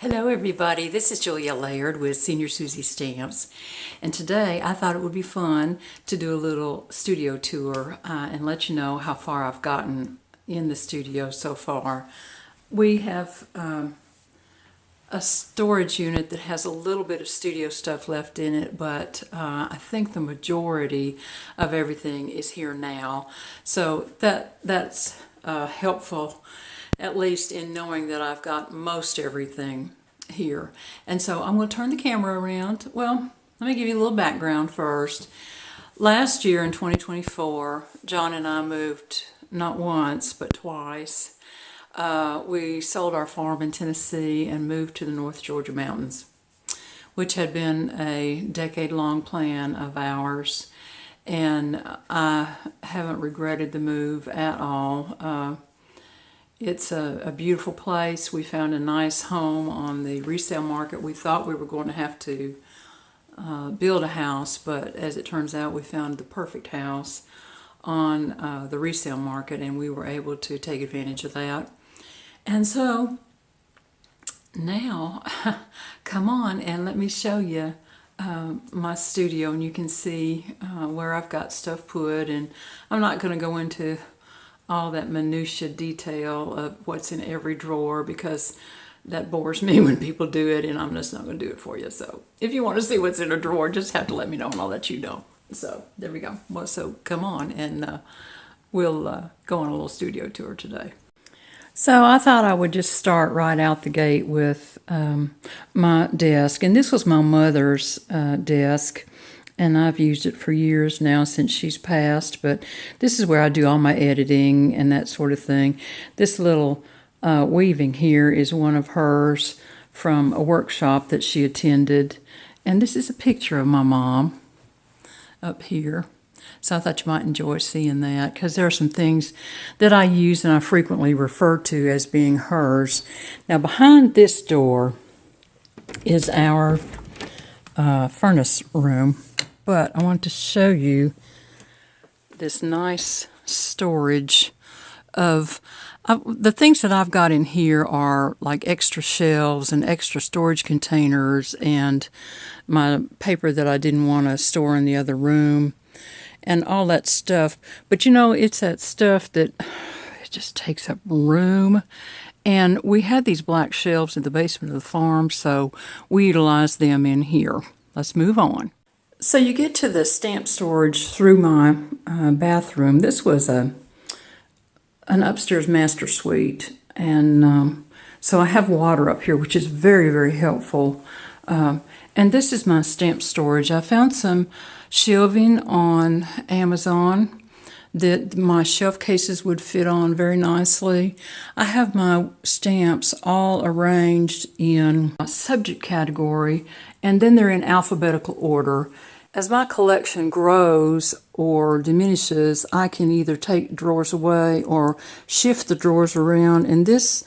Hello everybody, this is Julia Laird with Senior Susie Stamps, and today I thought it would be fun to do a little studio tour and let you know how far I've gotten in the studio so far. We have a storage unit that has a little bit of studio stuff left in it, but I think the majority of everything is here now, so that's helpful, at least in knowing that I've got most everything here. And so I'm going to turn the camera around. Well, let me give you a little background first. Last year in 2024, John and I moved not once, but twice. We sold our farm in Tennessee and moved to the North Georgia mountains, which had been a decade-long plan of ours. And I haven't regretted the move at all. It's a beautiful place. We found a nice home on the resale market. We thought we were going to have to build a house, but as it turns out, we found the perfect house on the resale market, and we were able to take advantage of that. And so now, come on and let me show you my studio, and you can see where I've got stuff put. And I'm not going to go into all that minutia detail of what's in every drawer, because that bores me when people do it, and I'm just not going to do it for you. So if you want to see what's in a drawer, just have to let me know and I'll let you know. So there we go. Well, so come on and we'll go on a little studio tour today. So I thought I would just start right out the gate with my desk, and this was my mother's desk. And I've used it for years now, since she's passed, but this is where I do all my editing and that sort of thing. This little weaving here is one of hers from a workshop that she attended. And this is a picture of my mom up here. So I thought you might enjoy seeing that, because there are some things that I use and I frequently refer to as being hers. Now behind this door is our furnace room. But I want to show you this nice storage of the things that I've got in here are like extra shelves and extra storage containers and my paper that I didn't want to store in the other room and all that stuff. But you know, it's that stuff that it just takes up room. And we had these black shelves in the basement of the farm, so we utilized them in here. Let's move on. So you get to the stamp storage through my bathroom. This was an upstairs master suite, and so I have water up here, which is very, very helpful. And this is my stamp storage. I found some shelving on Amazon that my shelf cases would fit on very nicely. I have my stamps all arranged in a subject category, and then they're in alphabetical order. As my collection grows or diminishes, I can either take drawers away or shift the drawers around, and this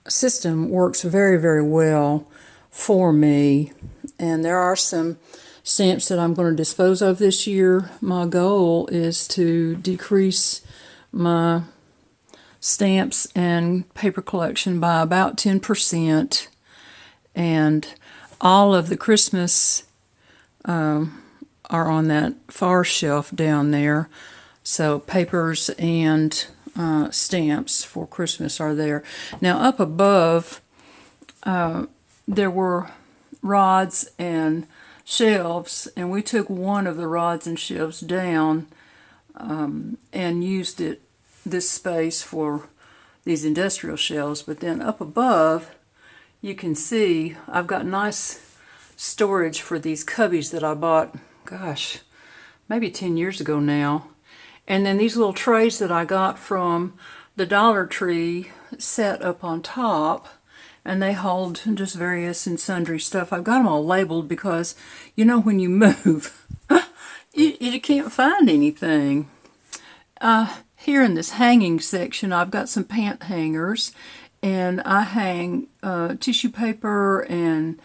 system works very, very well for me. And there are some stamps that I'm going to dispose of this year. My goal is to decrease my stamps and paper collection by about 10%, and all of the Christmas are on that far shelf down there. So papers and stamps for Christmas are there. Now up above, there were rods and shelves, and we took one of the rods and shelves down and used this space for these industrial shelves. But then up above, you can see I've got nice storage for these cubbies that I bought, gosh, maybe 10 years ago now. And then these little trays that I got from the Dollar Tree set up on top, and they hold just various and sundry stuff. I've got them all labeled because, you know, when you move, you can't find anything. Here in this hanging section, I've got some pant hangers, and I hang tissue paper and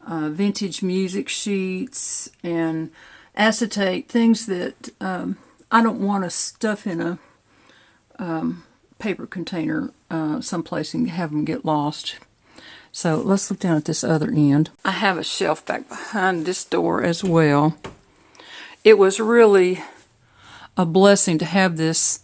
vintage music sheets and acetate, things that I don't want to stuff in a paper container someplace and have them get lost. So let's look down at this other end. I have a shelf back behind this door as well. It was really a blessing to have this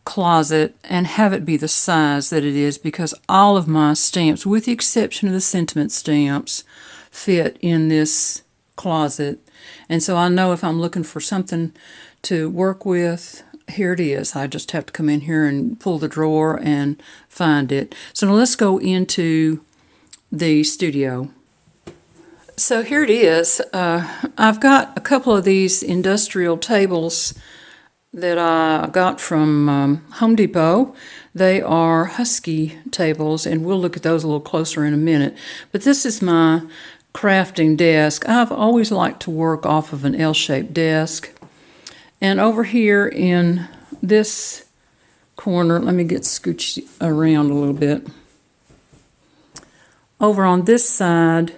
closet and have it be the size that it is, because all of my stamps, with the exception of the sentiment stamps, fit in this closet. And so I know if I'm looking for something to work with, here it is. I just have to come in here and pull the drawer and find it. So now let's go into the studio. So here it is. I've got a couple of these industrial tables that I got from Home Depot. They are Husky tables, and we'll look at those a little closer in a minute. But this is my crafting desk. I've always liked to work off of an L-shaped desk. And over here in this corner, let me get scooched around a little bit. Over on this side,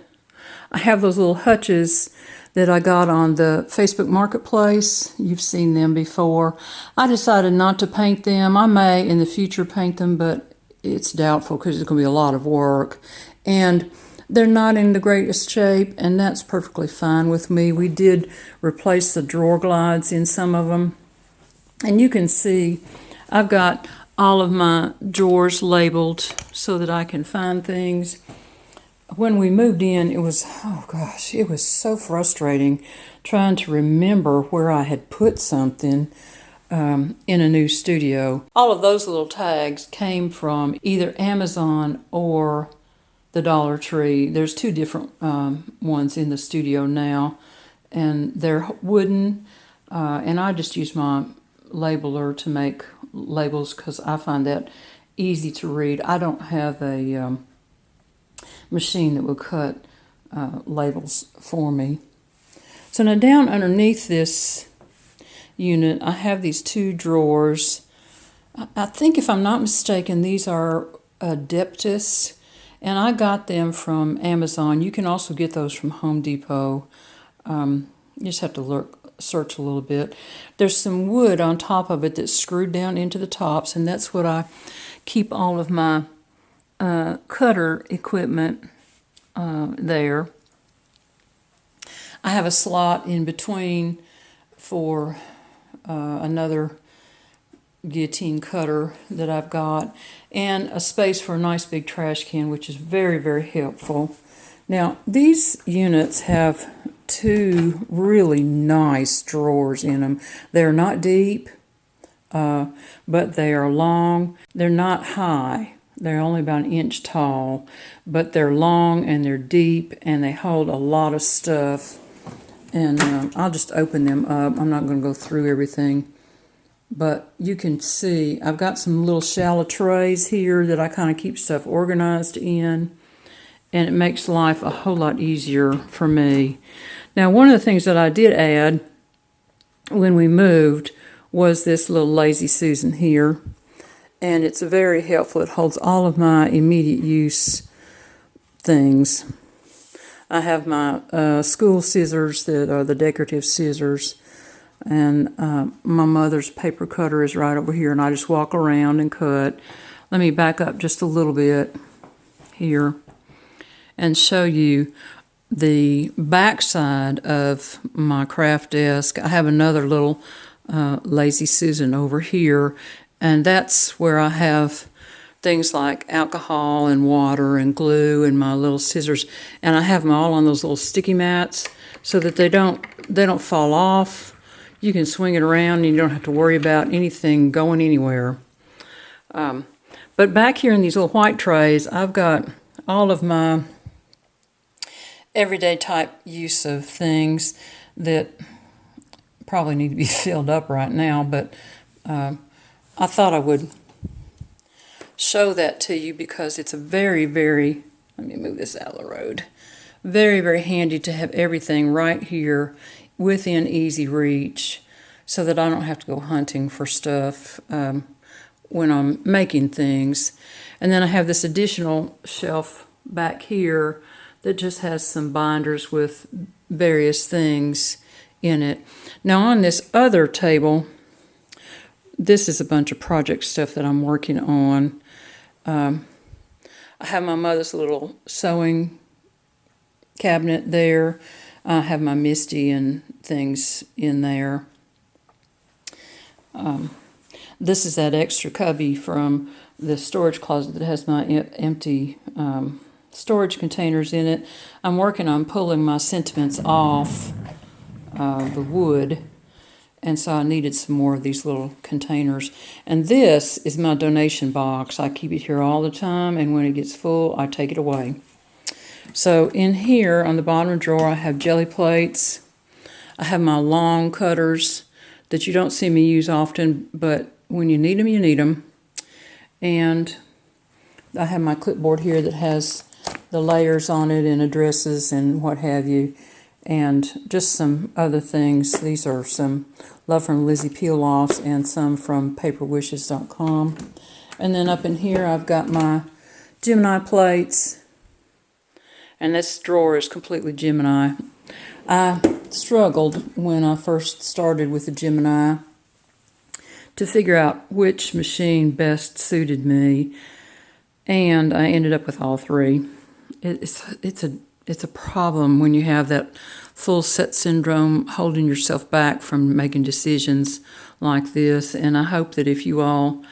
I have those little hutches that I got on the Facebook Marketplace. You've seen them before. I decided not to paint them. I may in the future paint them, but it's doubtful because it's going to be a lot of work. And they're not in the greatest shape, and that's perfectly fine with me. We did replace the drawer glides in some of them. And you can see I've got all of my drawers labeled so that I can find things. When we moved in, it was, oh gosh, it was so frustrating trying to remember where I had put something in a new studio. All of those little tags came from either Amazon or the Dollar Tree. There's two different ones in the studio now, and they're wooden, and I just use my labeler to make labels because I find that easy to read. I don't have a machine that will cut labels for me. So now down underneath this unit, I have these two drawers. I think, if I'm not mistaken, these are Adeptus, and I got them from Amazon. You can also get those from Home Depot. You just have to search a little bit. There's some wood on top of it that's screwed down into the tops, and that's what I keep all of my cutter equipment there. I have a slot in between for another guillotine cutter that I've got, and a space for a nice big trash can, which is very, very helpful. Now, these units have two really nice drawers in them. They're not deep, but they are long. They're not high. They're only about an inch tall, but they're long and they're deep and they hold a lot of stuff. And I'll just open them up. I'm not going to go through everything, but you can see I've got some little shallow trays here that I kind of keep stuff organized in, and it makes life a whole lot easier for me. Now, one of the things that I did add when we moved was this little Lazy Susan here. And it's very helpful. It holds all of my immediate use things. I have my school scissors that are the decorative scissors. And my mother's paper cutter is right over here. And I just walk around and cut. Let me back up just a little bit here and show you the back side of my craft desk. I have another little Lazy Susan over here. And that's where I have things like alcohol and water and glue and my little scissors. And I have them all on those little sticky mats so that they don't fall off. You can swing it around and you don't have to worry about anything going anywhere. But back here in these little white trays, I've got all of my everyday type use of things that probably need to be filled up right now, but I thought I would show that to you because it's a very, very, let me move this out of the road, very, very handy to have everything right here within easy reach so that I don't have to go hunting for stuff when I'm making things. And then I have this additional shelf back here that just has some binders with various things in it. Now on this other table, this is a bunch of project stuff that I'm working on. I have my mother's little sewing cabinet there. I have my Misty and things in there. This is that extra cubby from the storage closet that has my empty storage containers in it. I'm working on pulling my sentiments off the wood, and so I needed some more of these little containers. And this is my donation box. I keep it here all the time, and when it gets full, I take it away. So in here on the bottom drawer, I have jelly plates. I have my long cutters that you don't see me use often, but when you need them, you need them. And I have my clipboard here that has the layers on it and addresses and what have you, and just some other things. These are some Love from Lizzie peel-offs and some from paperwishes.com. And then up in here I've got my Gemini plates, and this drawer is completely Gemini. I struggled when I first started with the Gemini to figure out which machine best suited me, and I ended up with all three. It's a problem when you have that full set syndrome holding yourself back from making decisions like this, and I hope that if you all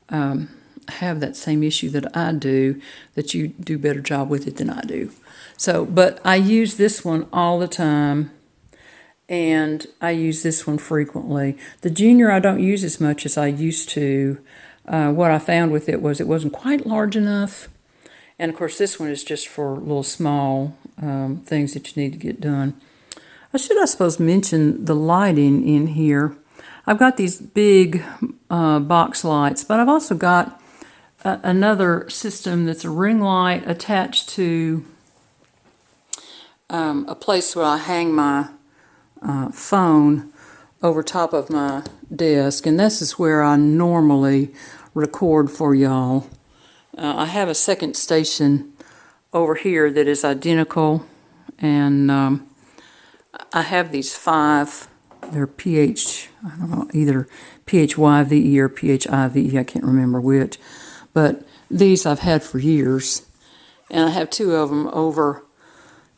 have that same issue that I do, that you do a better job with it than I do. So, but I use this one all the time, and I use this one frequently. The Junior I don't use as much as I used to. What I found with it was it wasn't quite large enough, and of course this one is just for little small things that you need to get done. I suppose, mention the lighting in here. I've got these big box lights, but I've also got another system that's a ring light attached to a place where I hang my phone over top of my desk, and this is where I normally record for y'all. I have a second station over here that is identical, and I have these 5. They're PH, I don't know, either PHYVE or PHIVE, I can't remember which, but these I've had for years, and I have 2 of them over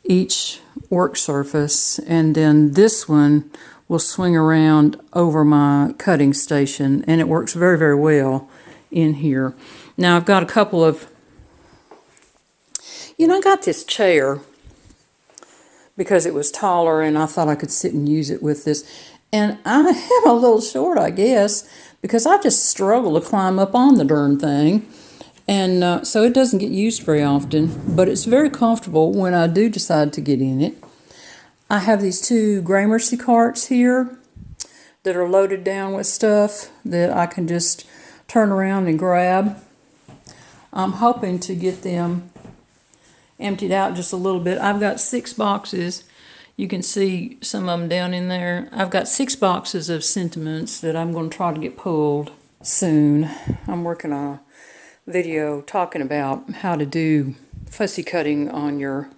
each work surface, and then this one will swing around over my cutting station, and it works very, very well in here. Now I've got a couple of, I got this chair because it was taller and I thought I could sit and use it with this, and I am a little short, I guess, because I just struggle to climb up on the darn thing. And so it doesn't get used very often, but it's very comfortable when I do decide to get in it. I have these 2 Gramercy carts here that are loaded down with stuff that I can just turn around and grab. I'm hoping to get them emptied out just a little bit. I've got 6 boxes. You can see some of them down in there. I've got 6 boxes of sentiments that I'm going to try to get pulled soon. I'm working on a video talking about how to do fussy cutting on your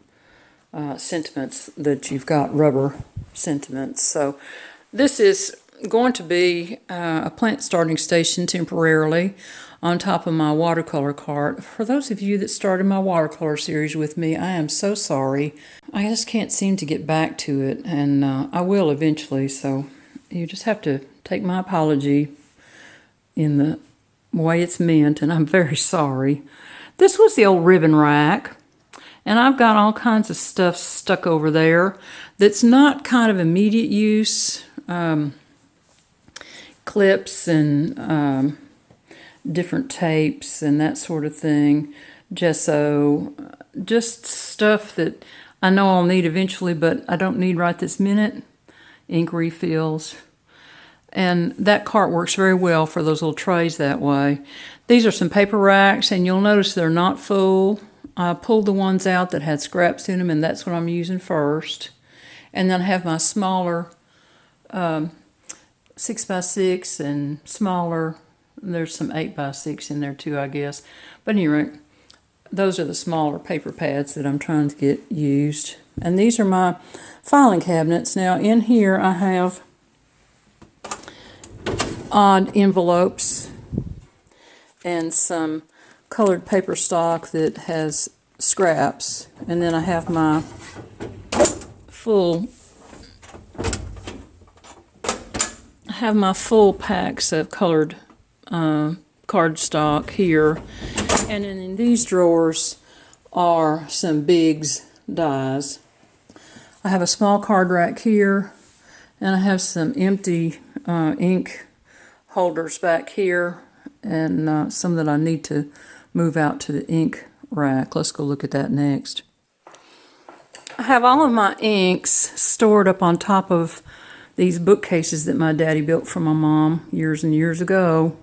sentiments that you've got rubber sentiments. So this is going to be a plant starting station temporarily on top of my watercolor cart. For those of you that started my watercolor series with me, I am so sorry. I just can't seem to get back to it, and I will eventually, so you just have to take my apology in the way it's meant, and I'm very sorry. This was the old ribbon rack, and I've got all kinds of stuff stuck over there that's not kind of immediate use. Clips and different tapes and that sort of thing. Gesso, just stuff that I know I'll need eventually, but I don't need right this minute. Ink refills. And that cart works very well for those little trays that way. These are some paper racks, and you'll notice they're not full. I pulled the ones out that had scraps in them, and that's what I'm using first. And then I have my smaller 6x6 and smaller. There's some 8x6 in there too, I guess. But anyway, those are the smaller paper pads that I'm trying to get used. And these are my filing cabinets. Now in here I have odd envelopes and some colored paper stock that has scraps, and then I have my full packs of colored cardstock here, and then in these drawers are some Biggs dies. I have a small card rack here, and I have some empty ink holders back here, and some that I need to move out to the ink rack. Let's go look at that next. I have all of my inks stored up on top of these bookcases that my daddy built for my mom years and years ago.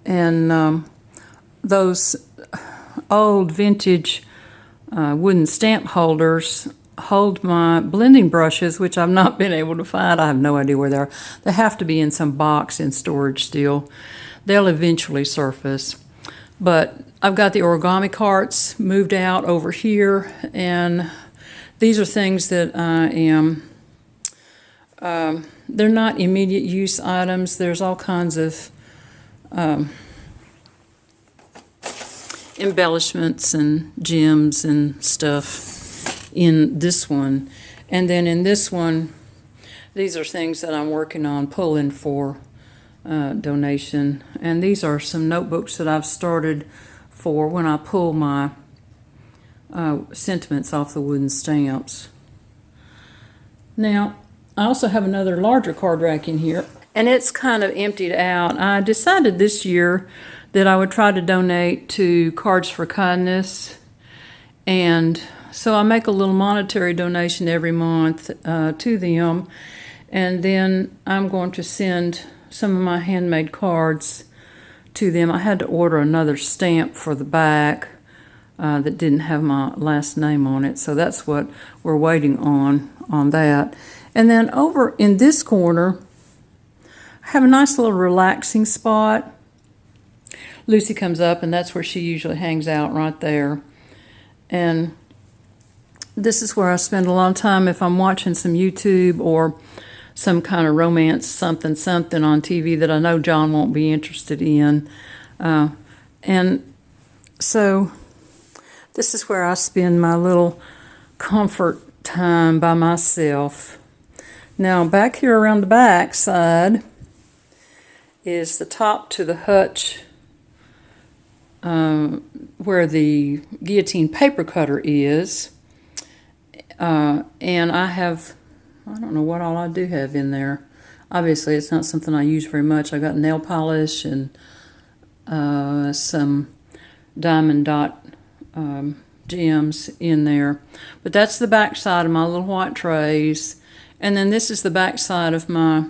And those old vintage wooden stamp holders hold my blending brushes, which I've not been able to find. I have no idea where they are. They have to be in some box in storage still. They'll eventually surface. But I've got the origami carts moved out over here, and these are things that I am, they're not immediate use items. There's all kinds of embellishments and gems and stuff in this one. And then in this one, these are things that I'm working on pulling for donation. And these are some notebooks that I've started for when I pull my sentiments off the wooden stamps. Now, I also have another larger card rack in here, and it's kind of emptied out. I decided this year that I would try to donate to Cards for Kindness, and so I make a little monetary donation every month to them, and then I'm going to send some of my handmade cards to them. I had to order another stamp for the back that didn't have my last name on it, so that's what we're waiting on that. And then over in this corner, I have a nice little relaxing spot. Lucy comes up, and that's where she usually hangs out, right there. And this is where I spend a lot of time if I'm watching some YouTube or some kind of romance something on TV that I know John won't be interested in. And so this is where I spend my little comfort time by myself. Now back here around the back side is the top to the hutch where the guillotine paper cutter is. And I don't know what all I do have in there. Obviously, it's not something I use very much. I got nail polish and some diamond dot gems in there. But that's the back side of my little white trays. And then this is the back side of my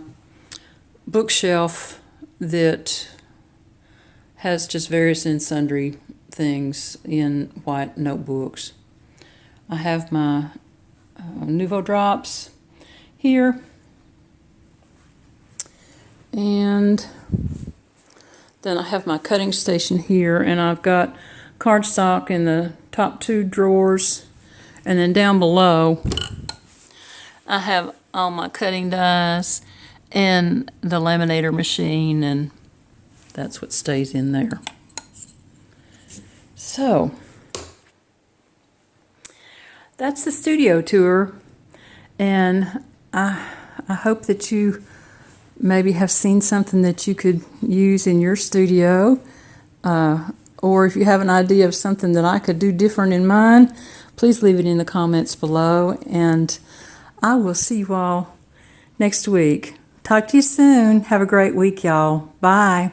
bookshelf that has just various and sundry things in white notebooks. I have my Nouveau drops here, and then I have my cutting station here, and I've got cardstock in the top two drawers, and then down below I have all my cutting dies and the laminator machine, and that's what stays in there. So that's the studio tour, and I hope that you maybe have seen something that you could use in your studio, or if you have an idea of something that I could do different in mine, please leave it in the comments below, and I will see you all next week. Talk to you soon. Have a great week, y'all. Bye.